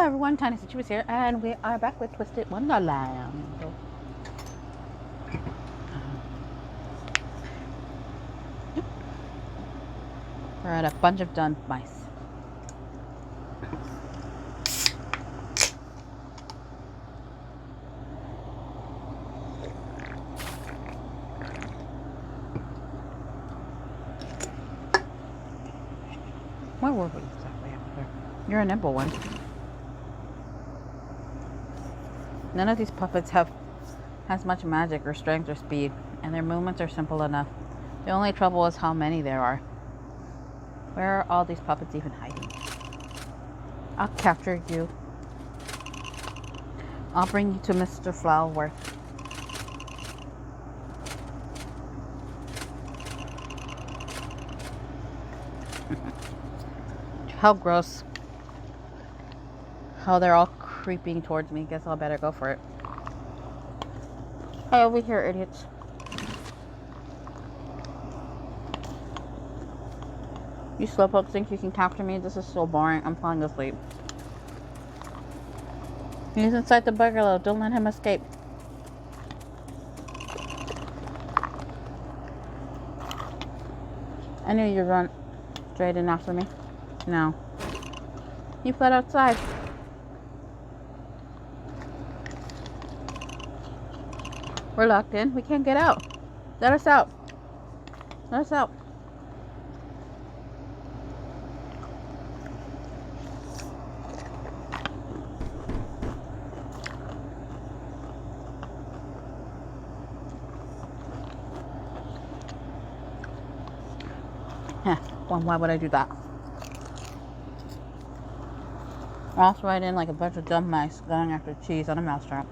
everyone, Tiniestofchibis here, and we are back with Twisted Wonderland. We're at a bunch of dun mice. Where were we exactly over there? You're a nimble one. None of these puppets has much magic or strength or speed, and their movements are simple enough. The only trouble is how many there are. Where are all these puppets even hiding? I'll capture you. I'll bring you to Mr. Flowerworth. How gross. How they're all creeping towards me. Guess I'll better go for it. Hey, over here, idiots. You slowpokes think you can capture me? This is so boring. I'm falling asleep. He's inside the bungalow. Don't let him escape. I knew you'd run straight in after me. No. You fled outside. We're locked in. We can't get out. Let us out. Let us out. Well, why would I do that? Walks right in like a bunch of dumb mice going after cheese on a mousetrap.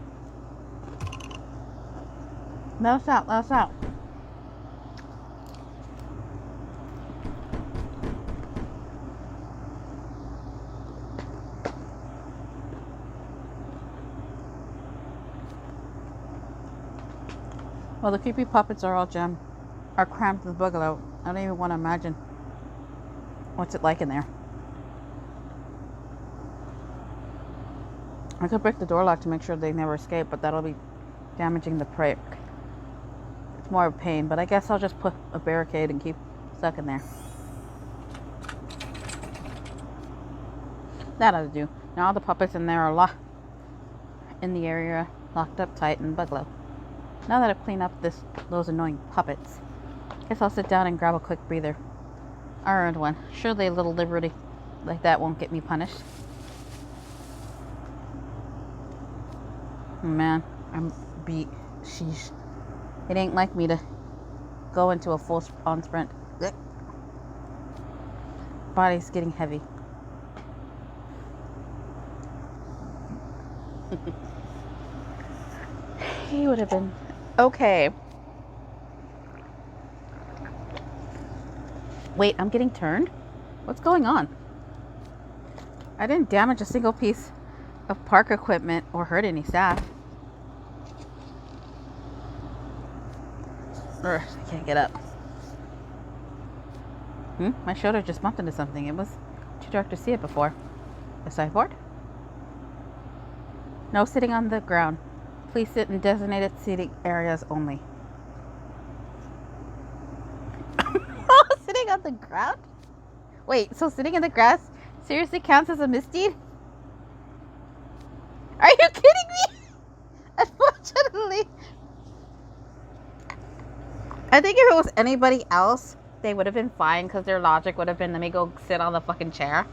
Let us out, let us out. Well, the creepy puppets are all cramped in the bungalow. I don't even want to imagine what's it like in there. I could break the door lock to make sure they never escape, but that'll be damaging the prey. It's more of a pain, but I guess I'll just put a barricade and keep stuck in there. That ought to do. Now all the puppets in there are locked in the area, locked up tight in the bungalow. Now that I've cleaned up those annoying puppets, guess I'll sit down and grab a quick breather. I earned one. Surely a little liberty like that won't get me punished. Man, I'm beat. Sheesh. It ain't like me to go into a full-on sprint. Blech. Body's getting heavy. He would have been okay. Wait, I'm getting turned? What's going on? I didn't damage a single piece of park equipment or hurt any staff. Ugh, I can't get up. My shoulder just bumped into something. It was too dark to see it before. A sideboard? No sitting on the ground. Please sit in designated seating areas only. Sitting on the ground? Wait, so sitting in the grass seriously counts as a misdeed? Are you kidding me? Unfortunately, I think if it was anybody else, they would have been fine because their logic would have been, let me go sit on the fucking chair.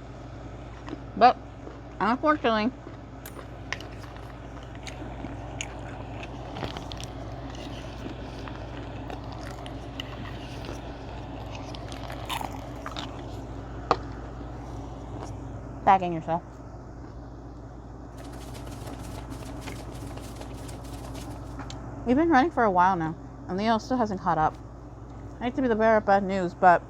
But, unfortunately, bagging yourself. We've been running for a while now, and Leo still hasn't caught up. I hate to be the bearer of bad news, but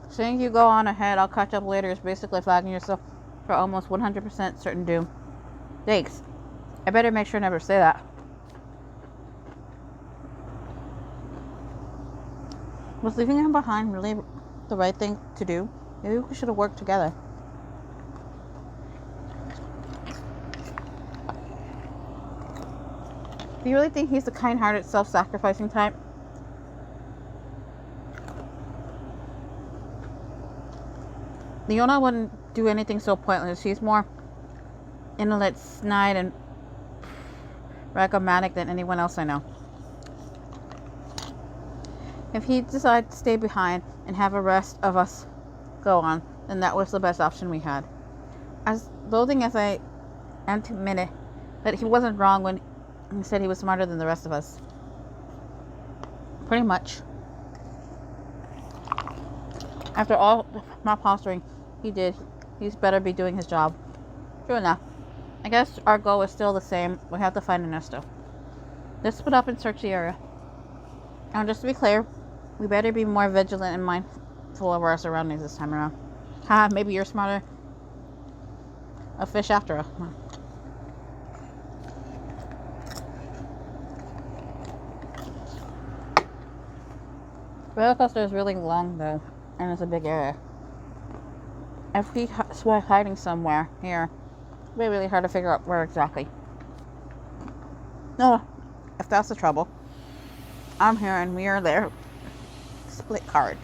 saying you go on ahead, I'll catch up later is basically flagging yourself for almost 100% certain doom. Thanks. I better make sure I never say that. Was leaving him behind really the right thing to do? Maybe we should have worked together. Do you really think he's the kind-hearted, self-sacrificing type? Leona wouldn't do anything so pointless. She's more intelligent, snide, and pragmatic than anyone else I know. If he decided to stay behind and have the rest of us go on, then that was the best option we had. As loathing as I am to admit it, that he wasn't wrong when he said he was smarter than the rest of us. Pretty much. After all my posturing he's better be doing his job. True enough. I guess our goal is still the same. We have to find Ernesto. Let's split up and search the area. And just to be clear, we better be more vigilant and mindful of our surroundings this time around. Ha, maybe you're smarter. A fish after all. Roller coaster is really long though, and it's a big area. If he's hiding somewhere here, it'll be really hard to figure out where exactly. No, if that's the trouble, I'm here and we are there. Split card.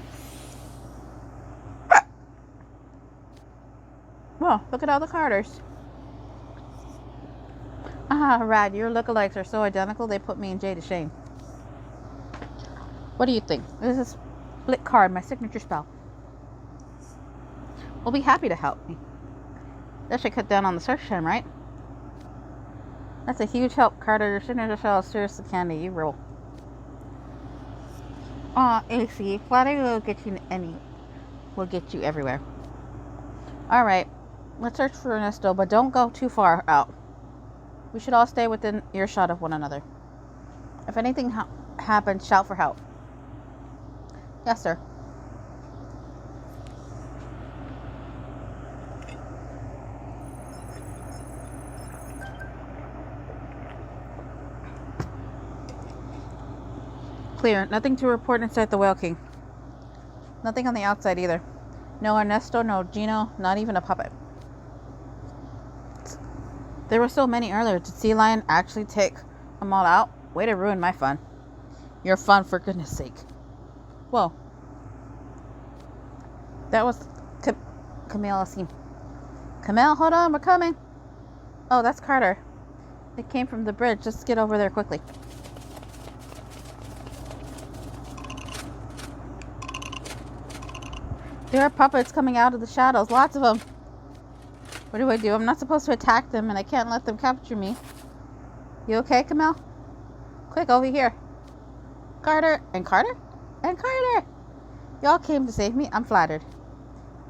Well, look at all the Carters. Ah, Rad, your lookalikes are so identical they put me and Jay to shame. What do you think? This is split card, my signature spell. We'll be happy to help me. That should cut down on the search time, right? That's a huge help, Carter. Your signature spell is seriously candy. You rule. Aw, AC, flattery will get you everywhere. Alright, let's search for Ernesto, but don't go too far out. We should all stay within earshot of one another. If anything happens, shout for help. Yes, sir. Clear. Nothing to report inside the Whale King. Nothing on the outside either. No Ernesto, no Gino, not even a puppet. There were so many earlier. Did Sea Lion actually take them all out? Way to ruin my fun. Your fun, for goodness sake. Whoa. That was Camille. Camille, hold on, we're coming. Oh, that's Carter. It came from the bridge. Just get over there quickly. There are puppets coming out of the shadows. Lots of them. What do? I'm not supposed to attack them, and I can't let them capture me. You okay, Camille? Quick, over here. Carter. And Carter? And Carter! Y'all came to save me. I'm flattered.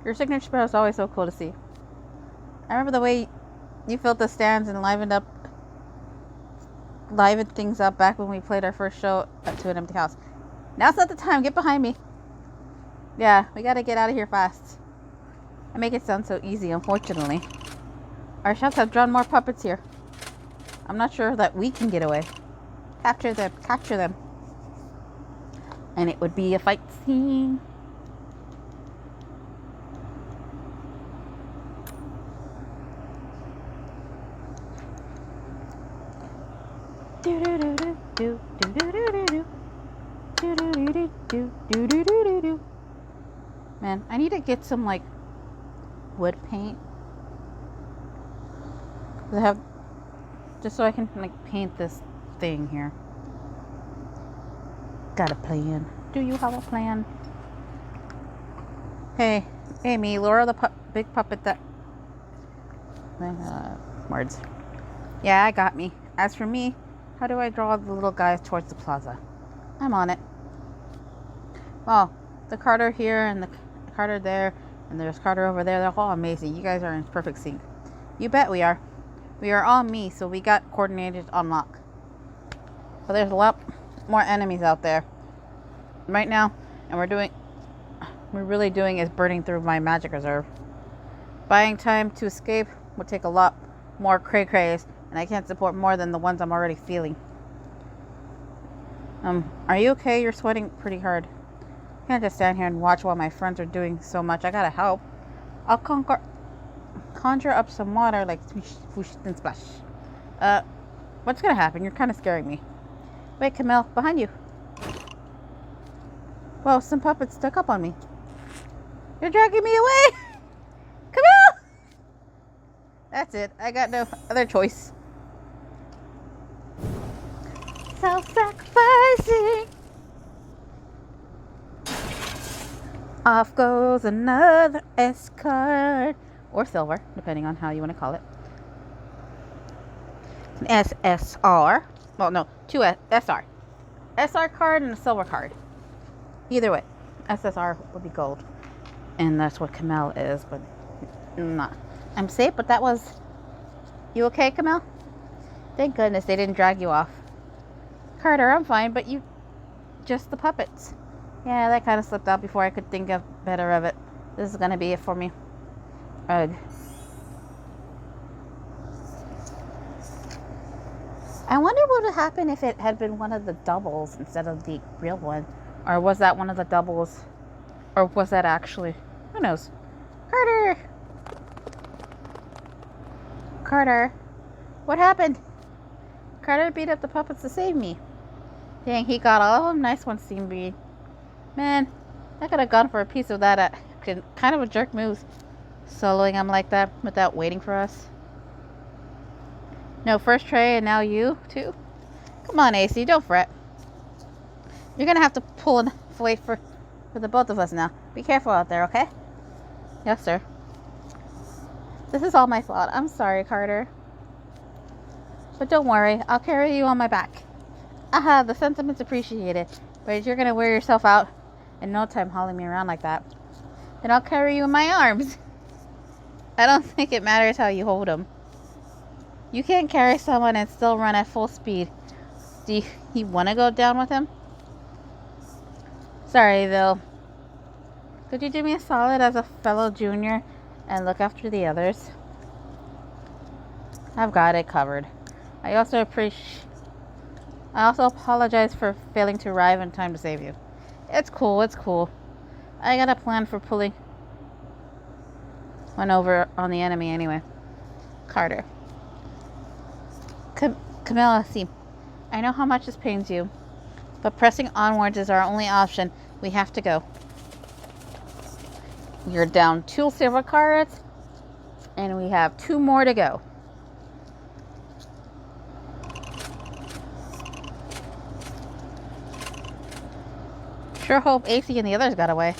Your signature spell is always so cool to see. I remember the way you filled the stands and livened things up back when we played our first show to an empty house. Now's not the time. Get behind me. Yeah, we gotta get out of here fast. I make it sound so easy, unfortunately. Our shots have drawn more puppets here. I'm not sure that we can get away. Capture them. And it would be a fight scene. Man, I need to get some like wood paint. Just so I can like paint this thing here. Got a plan. Do you have a plan? Hey, Amy, Laura, the big puppet that... words. Yeah, I got me. As for me, how do I draw the little guys towards the plaza? I'm on it. Well, the Carter here and the Carter there, and there's Carter over there. They're all amazing. You guys are in perfect sync. You bet we are. We are all me, so we got coordinated on lock. But there's a lot more enemies out there right now, and we're really doing is burning through my magic reserve. Buying time to escape would take a lot more cray-crays, and I can't support more than the ones I'm already feeling. Are you okay? You're sweating pretty hard. I can't just stand here and watch while my friends are doing so much. I gotta help. I'll conjure up some water like whoosh and splash. What's gonna happen? You're kind of scaring me. Wait, Camille, behind you. Whoa, some puppets stuck up on me. You're dragging me away! Camille! That's it. I got no other choice. Self-sacrificing. Off goes another S card. Or silver, depending on how you want to call it. An SSR. Well, no, two SR. SR card and a silver card. Either way, SSR would be gold. And that's what Camille is, but not. I'm safe, but that was... You okay, Camille? Thank goodness they didn't drag you off. Carter, I'm fine, but you... Just the puppets. Yeah, that kind of slipped out before I could think of better of it. This is going to be it for me. Ugh. I wonder what would happen if it had been one of the doubles instead of the real one. Or was that one of the doubles? Or was that actually... Who knows? Carter! Carter! What happened? Carter beat up the puppets to save me. Dang, he got all of them. Nice one, Steambead. Man, I could have gone for a piece of that. Kind of a jerk move. Soloing him like that without waiting for us. No, first Trey and now you too? Come on, AC, don't fret. You're gonna have to pull and wait for the both of us now. Be careful out there, okay? Yes, sir. This is all my fault. I'm sorry, Carter. But don't worry, I'll carry you on my back. Aha, the sentiment's appreciated. But you're gonna wear yourself out in no time hauling me around like that. Then I'll carry you in my arms. I don't think it matters how you hold him. You can't carry someone and still run at full speed. Do you want to go down with him? Sorry, though. Could you do me a solid as a fellow junior and look after the others? I've got it covered. I also apologize for failing to arrive in time to save you. It's cool, it's cool. I got a plan for pulling one over on the enemy anyway. Carter. Camilla, see, I know how much this pains you, but pressing onwards is our only option. We have to go. You're down 2 silver cards, and we have 2 more to go. Sure hope AC and the others got away.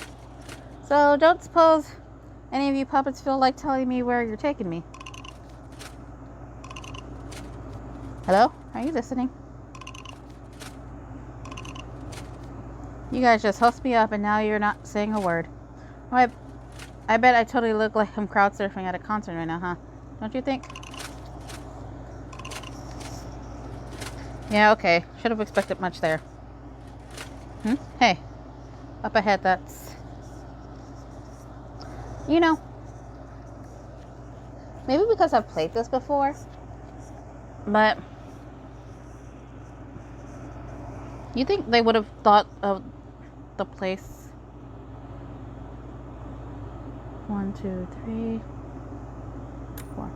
So don't suppose any of you puppets feel like telling me where you're taking me. Hello? Are you listening? You guys just host me up and now you're not saying a word. I bet I totally look like I'm crowd surfing at a concert right now, huh? Don't you think? Yeah, okay. Should have expected much there. Hey. Up ahead, that's... You know, maybe because I've played this before, but you think they would have thought of the place? 1, 2, 3, 4.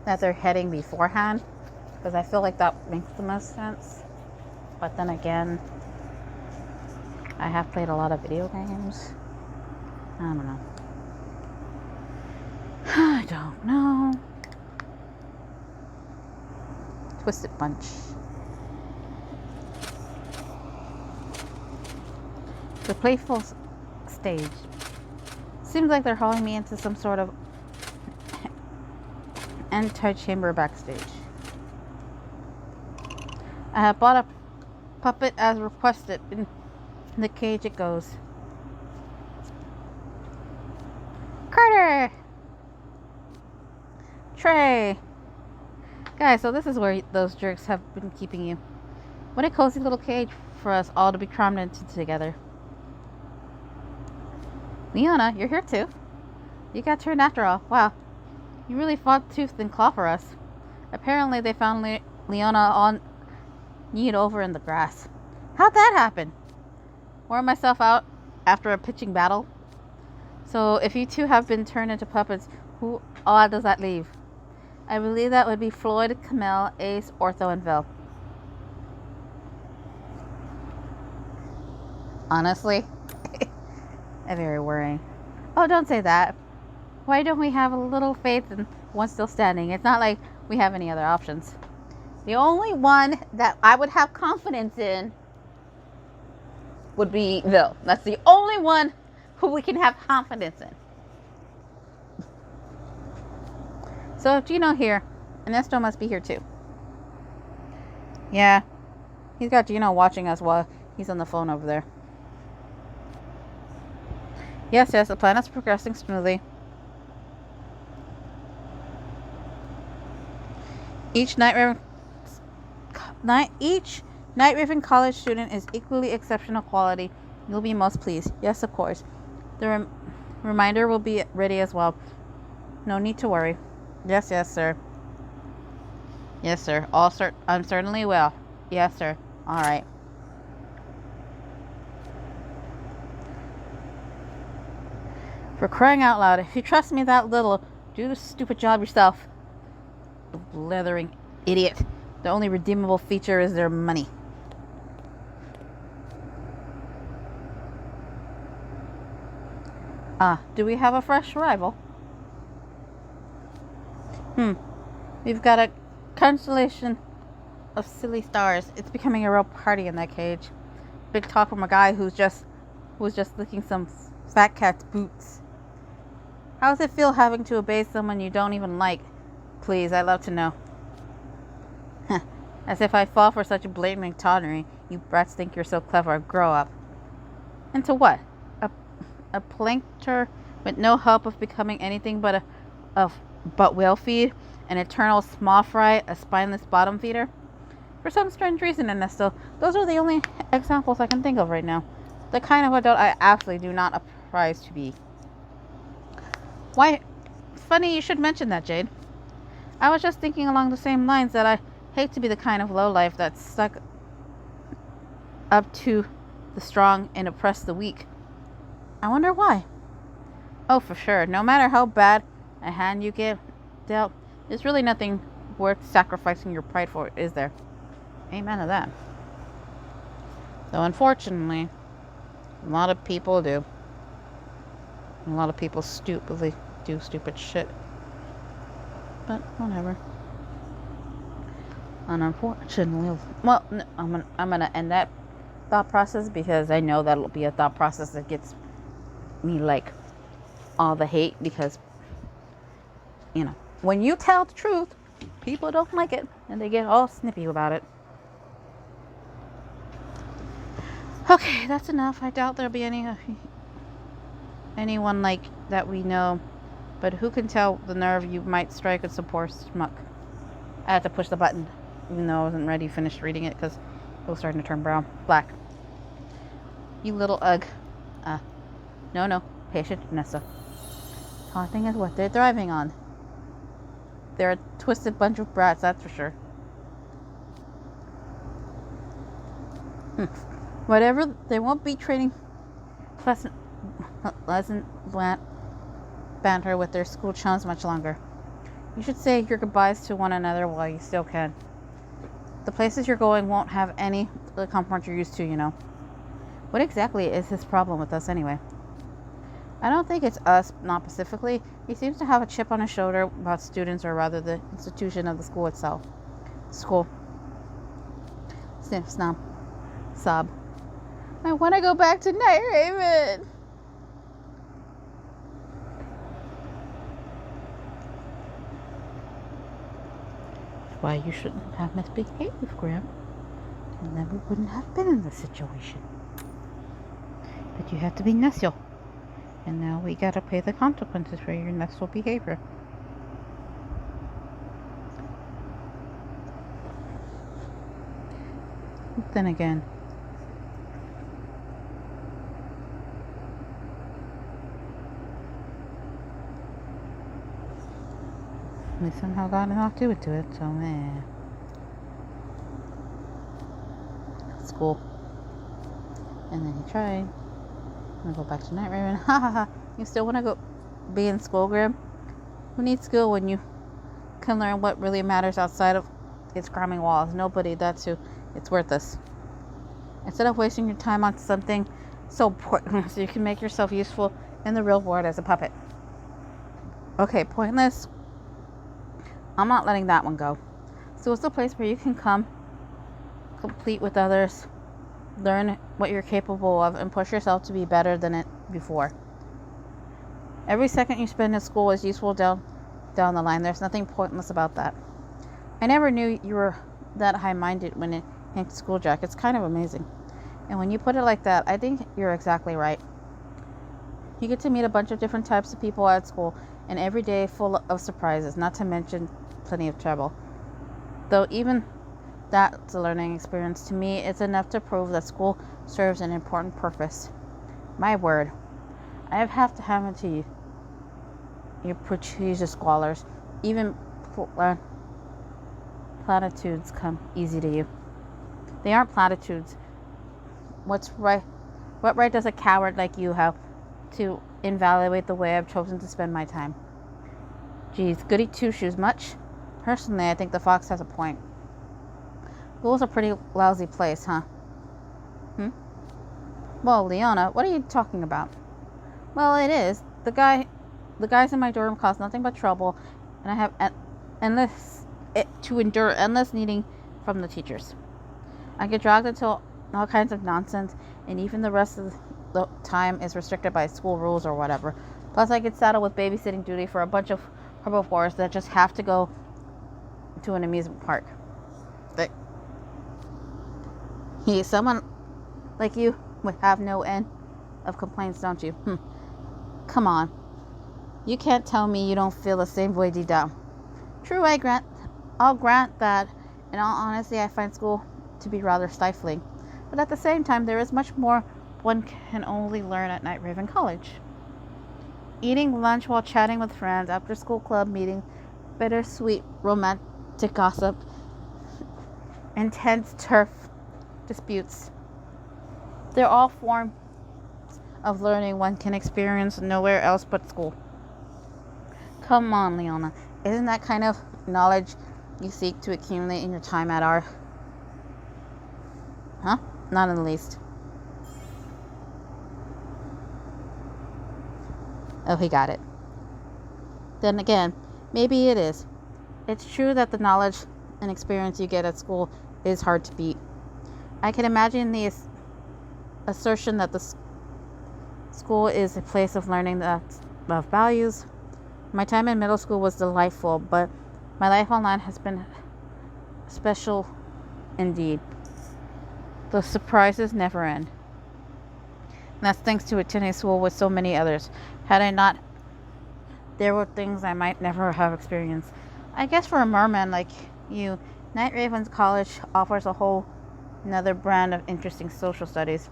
That they're heading beforehand, because I feel like that makes the most sense. But then again, I have played a lot of video games. I don't know. I don't know. Twisted Bunch. The playful stage. Seems like they're hauling me into some sort of anti-chamber backstage. I have bought a puppet as requested. In the cage it goes. Carter! Trey! Guys, so this is where those jerks have been keeping you. What a cozy little cage for us all to be crammed into together. Leona, you're here too. You got turned after all. Wow. You really fought tooth and claw for us. Apparently they found Leona on kneed over in the grass. How'd that happen? Wore myself out after a pitching battle. So if you two have been turned into puppets, who all does that leave? I believe that would be Floyd, Camille, Ace, Ortho, and Vil. Honestly, very worrying. Oh, don't say that. Why don't we have a little faith in one still standing? It's not like we have any other options. The only one that I would have confidence in would be Vil. That's the only one who we can have confidence in. So if Gino here, Ernesto must be here too. Yeah, he's got Gino watching us while he's on the phone over there. Yes, the plan is progressing smoothly. Each Night Raven college student is equally exceptional quality. You'll be most pleased. Yes, of course. The reminder will be ready as well. No need to worry. Yes, sir. Yes, sir. I'm certainly will. Yes, sir. All right. For crying out loud, if you trust me that little, do the stupid job yourself. Blithering idiot. The only redeemable feature is their money. Do we have a fresh arrival? We've got a constellation of silly stars. It's becoming a real party in that cage. Big talk from a guy who's just licking some fat cat's boots. How does it feel having to obey someone you don't even like? Please, I'd love to know. As if I'd fall for such a blatant tawdry. You brats think you're so clever. Grow up. Into what? A plankter with no hope of becoming anything but whale feed, an eternal small fry, a spineless bottom feeder? For some strange reason, Ernesto, those are the only examples I can think of right now. The kind of adult I absolutely do not prize to be. Why, funny you should mention that, Jade. I was just thinking along the same lines that I hate to be the kind of lowlife that's stuck up to the strong and oppress the weak. I wonder why. Oh, for sure. No matter how bad a hand you get dealt, there's really nothing worth sacrificing your pride for, is there? Amen to that. Though unfortunately, a lot of people do. A lot of people stupidly do stupid shit. But whatever. And unfortunately, well, no, I'm gonna end that thought process because I know that'll be a thought process that gets me like all the hate, because when you tell the truth, people don't like it and they get all snippy about it. Okay, that's enough. I doubt there'll be anyone like that we know, but who can tell the nerve you might strike at some poor schmuck. I had to push the button even though I wasn't ready to finish reading it because it was starting to turn black. You little ugh. No, patient, Nessa. Taunting is what they're thriving on. They're a twisted bunch of brats, that's for sure. Whatever, they won't be trading pleasant banter with their school chums much longer. You should say your goodbyes to one another while you still can. The places you're going won't have any of the comfort you're used to, What exactly is his problem with us anyway? I don't think it's us, not specifically. He seems to have a chip on his shoulder about students, or rather the institution of the school itself. School. Sniff, snap, sob. I want to go back to Night Raven. That's why you shouldn't have misbehaved, Graham. And then we wouldn't have been in this situation. But you have to be necio. And now we gotta pay the consequences for your necio behavior. But then again, we somehow got enough to it, so school. And then he tried. I'm gonna go back to Night Raven. Ha ha ha. You still wanna go be in school, Graham? Who needs school when you can learn what really matters outside of its cramming walls. Nobody, that's who. It's worthless. Instead of wasting your time on something so pointless, you can make yourself useful in the real world as a puppet. Okay, pointless. I'm not letting that one go. So it's a place where you can come, complete with others, learn what you're capable of, and push yourself to be better than it before. Every second you spend in school is useful down the line. There's nothing pointless about that. I never knew you were that high-minded when it came to school, Jack. It's kind of amazing. And when you put it like that, I think you're exactly right. You get to meet a bunch of different types of people at school, and every day full of surprises, not to mention plenty of trouble. Though even that's a learning experience. To me, it's enough to prove that school serves an important purpose. My word, I have to hand it to you. Your precious scholars, even platitudes come easy to you. They aren't platitudes. What right does a coward like you have to invalidate the way I've chosen to spend my time? Geez, goody two-shoes much? Personally, I think the fox has a point. School's a pretty lousy place, huh? Well, Leona, what are you talking about? Well, it is. The guys in my dorm cause nothing but trouble, and I have to endure endless needing from the teachers. I get dragged into all kinds of nonsense, and even the rest of the time is restricted by school rules or whatever. Plus, I get saddled with babysitting duty for a bunch of herbivores that just have to go to an amusement park. But someone like you would have no end of complaints, don't you? Come on. You can't tell me you don't feel the same way deep down. True, I'll grant that. In all honesty, I find school to be rather stifling. But at the same time, there is much more one can only learn at Night Raven College. Eating lunch while chatting with friends, after school club meeting, bittersweet romantic gossip, intense turf disputes. They're all forms of learning one can experience nowhere else but school. Come on, Leona. Isn't that kind of knowledge you seek to accumulate in your time at our... Huh? Not in the least. Oh, he got it. Then again, maybe it is. It's true that the knowledge and experience you get at school is hard to beat. I can imagine the assertion that the school is a place of learning of values. My time in middle school was delightful, but my life online has been special indeed. The surprises never end. And that's thanks to attending school with so many others. Had I not, there were things I might never have experienced. I guess for a merman like you, Night Raven's College offers a whole another brand of interesting social studies.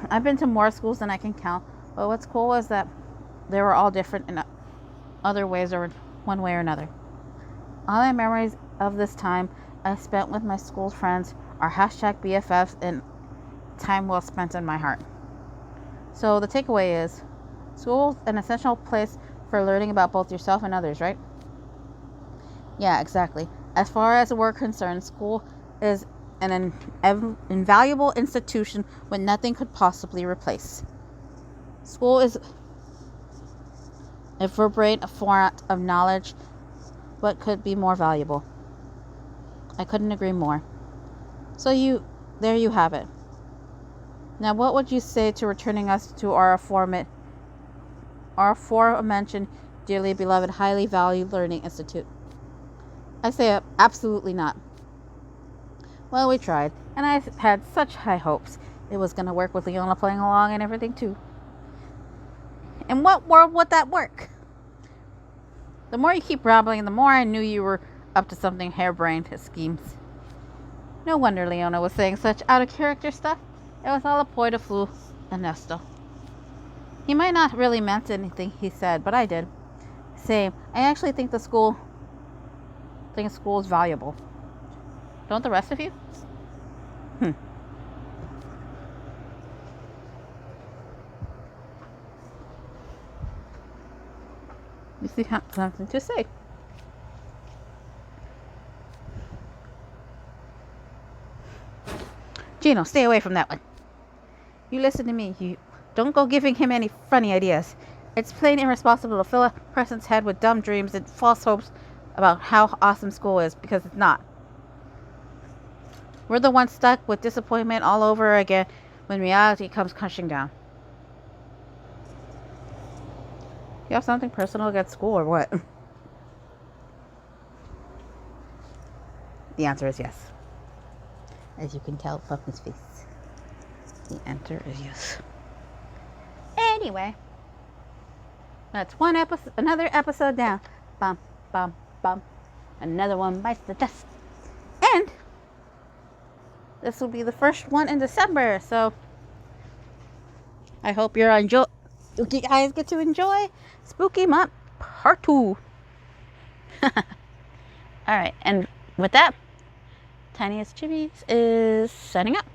I've been to more schools than I can count, but what's cool was that they were all different in other ways or one way or another. All my memories of this time I spent with my school friends are hashtag BFFs and time well spent in my heart. So the takeaway is, school's an essential place for learning about both yourself and others, right? Yeah, exactly. As far as we're concerned, school is an invaluable institution with nothing could possibly replace. School is a vibrant font of knowledge. What could be more valuable? I couldn't agree more. So there you have it. Now, what would you say to returning us to our aforementioned, dearly beloved, highly valued learning institute? I say absolutely not. Well, we tried, and I had such high hopes. It was going to work with Leona playing along and everything too. In what world would that work? The more you keep rambling, the more I knew you were up to something harebrained schemes. No wonder Leona was saying such out-of-character stuff. It was all a poi de flu and Nesto. He might not really meant anything he said, but I did. Same. I actually think school is valuable. Don't the rest of you? You see, something to say. Chino, stay away from that one. You listen to me. You don't go giving him any funny ideas. It's plain irresponsible to fill a person's head with dumb dreams and false hopes about how awesome school is, because it's not. We're the ones stuck with disappointment all over again when reality comes crashing down. You have something personal against school or what? The answer is yes. As you can tell from his face. The answer is yes. Anyway. That's another episode down. Bum, bum, bum. Another one bites the dust. And this will be the first one in December. So I hope you guys get to enjoy Spooky Month Part 2. Alright, and with that, Tiniestofchibis is signing up.